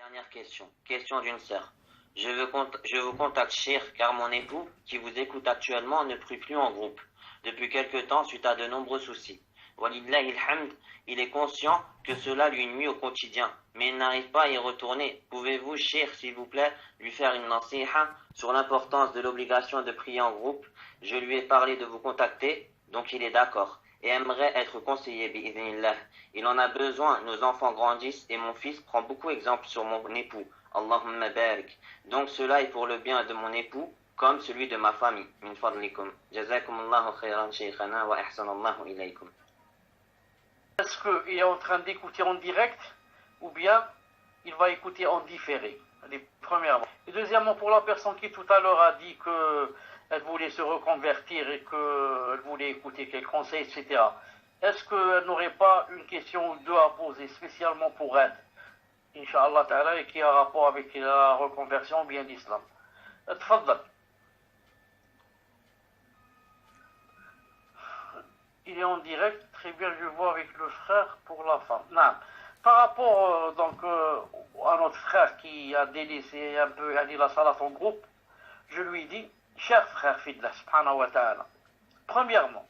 Dernière question. Question d'une sœur. Je vous contacte, cher, car mon époux, qui vous écoute actuellement, ne prie plus en groupe depuis quelque temps suite à de nombreux soucis. Walillahi alhamd, il est conscient que cela lui nuit au quotidien, mais il n'arrive pas à y retourner. Pouvez-vous, cher, s'il vous plaît, lui faire une nasiha sur l'importance de l'obligation de prier en groupe? Je lui ai parlé de vous contacter, donc il est d'accord et aimerait être conseillé, bi'idhnillah. Il en a besoin, nos enfants grandissent et mon fils prend beaucoup exemple sur mon époux. Allahumma barik. Donc cela est pour le bien de mon époux comme celui de ma famille. Min fadlikum. Jazakumullahu khayran shaykhana wa ahsanallahu ilaykum. Est-ce qu'il est en train d'écouter en direct ou bien il va écouter en différé? Premièrement. Et deuxièmement, pour la personne qui tout à l'heure a dit qu'elle voulait se reconvertir et qu'elle voulait écouter quelques conseils, etc. Est-ce qu'elle n'aurait pas une question ou deux à poser spécialement pour elle, Inch'Allah Ta'ala, et qui a rapport avec la reconversion ou bien l'islam? Tfaddal. Il est en direct, très bien, je vois avec le frère pour la femme. Non. Par rapport à notre frère qui a délaissé un peu la salat en groupe, je lui dis, cher frère Fidla, subhanahu wa ta'ala, premièrement,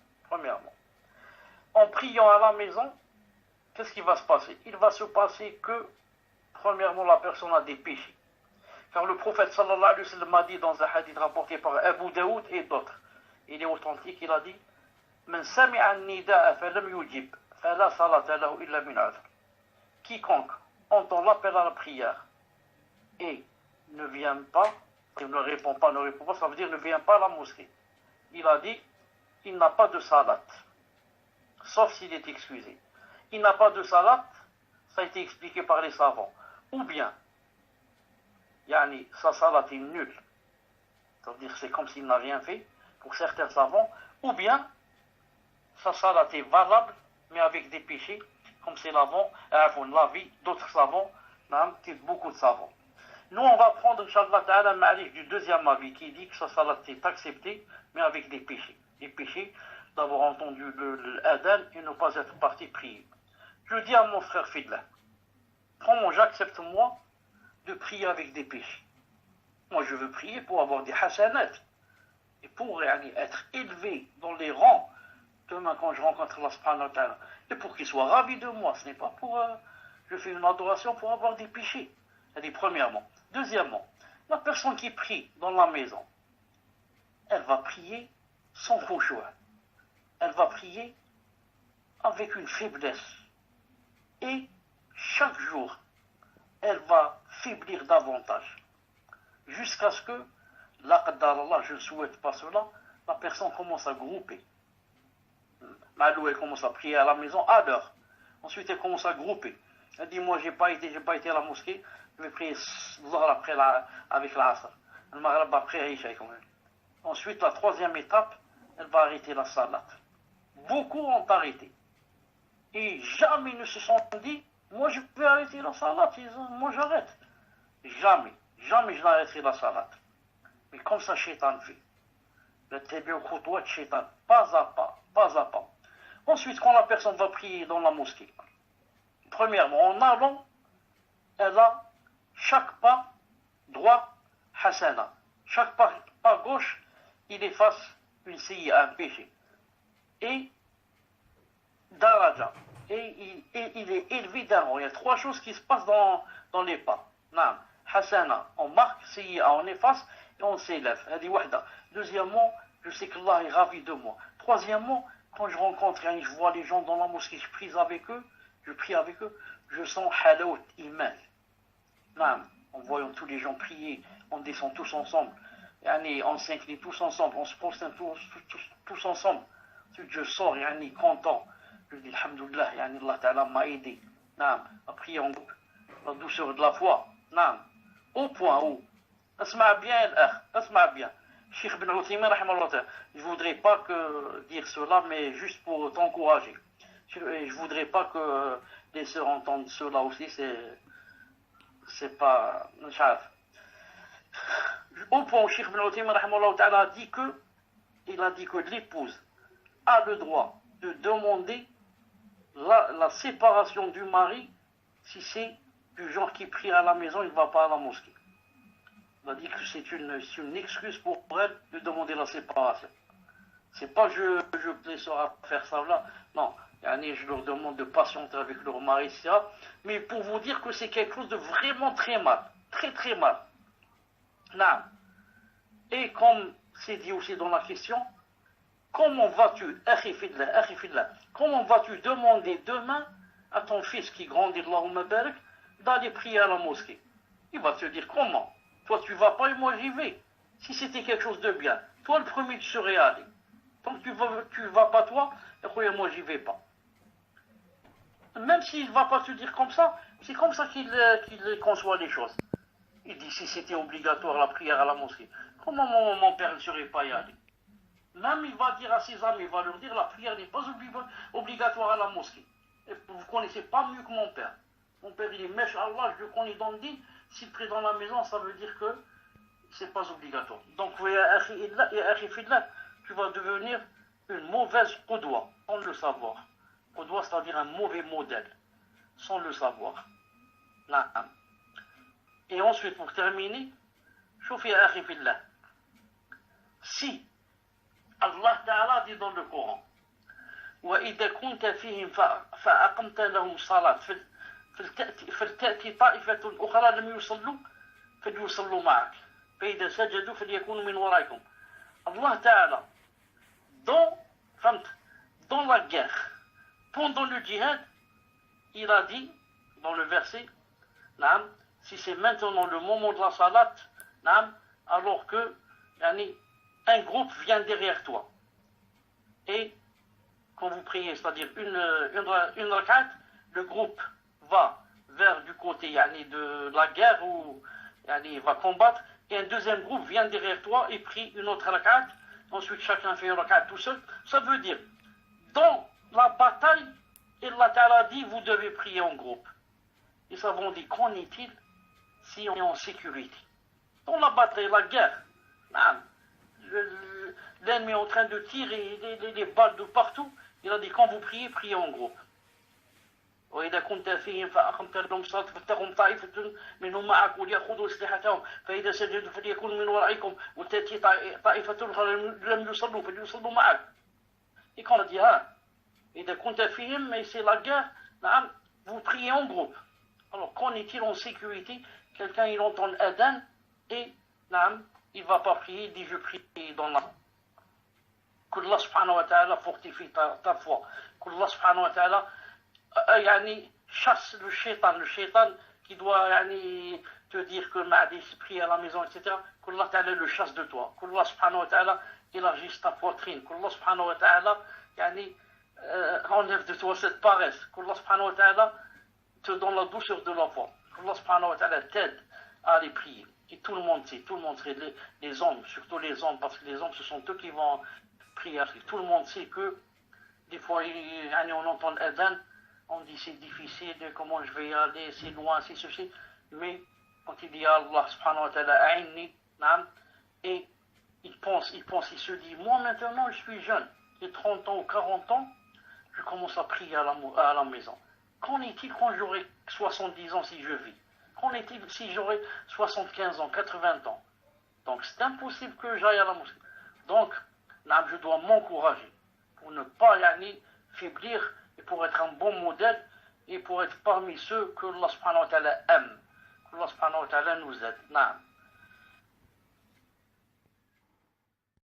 en priant à la maison, qu'est-ce qui va se passer? Il va se passer que, premièrement, la personne a des péchés. Car le prophète sallallahu alayhi wa sallam a dit dans un hadith rapporté par Abu Daoud et d'autres, il est authentique, il a dit, من سمع النداء فلم يجب فلا صلاة له إلا من عذر. Quiconque entend l'appel à la prière et ne vient pas, ne répond pas, ça veut dire ne vient pas à la mosquée. Il a dit, il n'a pas de salat, sauf s'il est excusé. Il n'a pas de salat, ça a été expliqué par les savants. Ou bien, sa salat est nulle, c'est-à-dire c'est comme s'il n'a rien fait, pour certains savants, ou bien, sa salat est valable, mais avec des péchés, comme c'est l'avis d'autres savants, beaucoup de savants. Nous, on va prendre, Inch'Allah Ta'ala, Ma'arif du deuxième avis, qui dit que sa salat est acceptée, mais avec des péchés. Des péchés d'avoir entendu l'adhan et ne pas être parti prier. Je dis à mon frère Fidla, j'accepte moi de prier avec des péchés. Moi, je veux prier pour avoir des hasanat, et pour être élevé dans les rangs demain quand je rencontre Allah subhanahu wa ta'ala, et pour qu'il soit ravi de moi, ce n'est pas pour je fais une adoration pour avoir des péchés. C'est-à-dire, premièrement. Deuxièmement, la personne qui prie dans la maison, elle va prier sans khushu'. Elle va prier avec une faiblesse. Et chaque jour, elle va faiblir davantage. Jusqu'à ce que, Allah, je ne souhaite pas cela, la personne commence à grouper. Malou, elle commence à prier à la maison à l'heure. Ensuite, elle commence à grouper. Elle dit, moi, j'ai pas été à la mosquée, je vais prier après avec l'Asr. Le Maghreb après Isha quand même. Ensuite, la troisième étape, elle va arrêter la salat. Beaucoup ont arrêté. Et jamais ne se sont dit, moi, je peux arrêter la salat, moi, j'arrête. Jamais je n'arrêterai la salat. Mais comme ça, Shaitan fait. Le tabi'u khutwat Shaitan, pas à pas. Ensuite, quand la personne va prier dans la mosquée, premièrement, en allant, elle a chaque pas droit, hasana. Chaque pas gauche, il efface une sayyi'a, un péché. Et daraja. Et il est élevé d'un rang. Il y a trois choses qui se passent dans les pas. Naam. Hasana, on marque, sayyi'a, on efface et on s'élève. Elle dit wahda. Deuxièmement, je sais que Allah est ravi de moi. Troisièmement, quand je rencontre et je vois les gens dans la mosquée, je prie avec eux, je sens halawt iman. En voyant tous les gens prier, on descend tous ensemble, on s'incline tous ensemble, on se prosterne tous ensemble. Ensuite, je sors, content. Je dis, alhamdoulilah, Allah Ta'ala m'a aidé. À prier en groupe. La douceur de la foi. Au point où, asma bien. Cheikh Ibn Uthaymin, je ne voudrais pas dire cela, mais juste pour t'encourager. Je ne voudrais pas que les sœurs entendent cela aussi, c'est pas... Au point où Cheikh Ibn Uthaymin a dit que l'épouse a le droit de demander la séparation du mari si c'est du genre qui prie à la maison, il ne va pas à la mosquée. On a dit que c'est une excuse pour elle de demander la séparation. C'est pas je plaise à faire ça là. Non, je leur demande de patienter avec leur mari, etc. Mais pour vous dire que c'est quelque chose de vraiment très mal. Très très mal. Non. Et comme c'est dit aussi dans la question, comment vas-tu demander demain à ton fils qui grandit, Allahumma barak, d'aller prier à la mosquée? Il va te dire comment? Toi tu vas pas et moi j'y vais. Si c'était quelque chose de bien, toi le premier tu serais allé. Tant que tu vas pas toi, et moi j'y vais pas. Même s'il va pas te dire comme ça, c'est comme ça qu'il conçoit les choses. Il dit si c'était obligatoire la prière à la mosquée, comment mon père ne serait pas y aller? Même il va dire à ses amis, il va leur dire la prière n'est pas obligatoire à la mosquée. Et vous ne connaissez pas mieux que mon père. Mon père il dit, Masha'Allah, je le connais dans le dit, s'il prie dans la maison, ça veut dire que c'est pas obligatoire. Donc, tu vas devenir une mauvaise qudwa, sans le savoir. Qudwa, c'est-à-dire un mauvais modèle, sans le savoir. Et ensuite, pour terminer, si Allah Ta'ala dit dans le Coran, وإذا كنت فيهم فأقمت لهم صلاة فلتأتي طائفة أخرى لم يصلوا فليصلوا معك فإذا سجدوا فليكونوا من ورائكم. Allah Ta'ala, dans la guerre, pendant le djihad, il a dit, dans le verset, si c'est maintenant le moment de la salat, alors que un groupe vient derrière toi. Et quand vous priez, c'est-à-dire une rakat, le groupe va vers du côté de la guerre où il va combattre, et un deuxième groupe vient derrière toi et prie une autre rakat, ensuite chacun fait une rakat tout seul. Ça veut dire, dans la bataille, Allah Ta'ala dit, vous devez prier en groupe. Et ça vont dire, qu'en est-il si on est en sécurité? Dans la bataille, la guerre, l'ennemi est en train de tirer les balles de partout. Il a dit, quand vous priez, priez en groupe. وإذا كنت فيهم فأقمت لهم الصلاة فلتقم طائفة منهم معك وليأخذوا أسلحتهم فإذا سجدوا فليكونوا من ورائكم وتأتي طائفة أخرى لم يصلوا فليصلوا معك. Et quand on a dit, إذا كنت فيهم, mais c'est la guerre, vous priez en groupe. Alors, qu'en est-il en sécurité? Quelqu'un, il entend l'adhan et il ne va pas prier, il dit, je prie dans la... qu'Allah subhanahu wa ta'ala fortifie ta foi. qu'Allah subhanahu wa ta'ala chasse le shaitan qui doit te dire que Mahdi prie à la maison, etc. Qu'Allah ta'ala le chasse de toi. Qu'Allah subhanahu wa ta'ala élargisse ta poitrine. Qu'Allah subhanahu wa ta'ala enlève de toi cette paresse. Qu'Allah subhanahu wa ta'ala te donne la douceur de la foi. Qu'Allah subhanahu wa ta'ala t'aide à aller prier. Et tout le monde sait, les hommes, surtout les hommes, parce que les hommes, ce sont eux qui vont prier. Tout le monde sait que des fois, on entend l'adhan, on dit c'est difficile, comment je vais y aller, c'est loin, c'est ceci. Mais quand il dit à Allah subhanahu wa ta'ala, a'inni, et il se dit, moi maintenant je suis jeune, j'ai 30 ans ou 40 ans, je commence à prier à la maison. Qu'en est-il quand j'aurai 70 ans si je vis? Qu'en est-il si j'aurai 75 ans, 80 ans? Donc c'est impossible que j'aille à la mosquée. Donc, je dois m'encourager pour ne pas faiblir et pour être un bon modèle et pour être parmi ceux que Allah subhanahu wa ta'ala aime. Que Allah subhanahu wa ta'ala nous aide.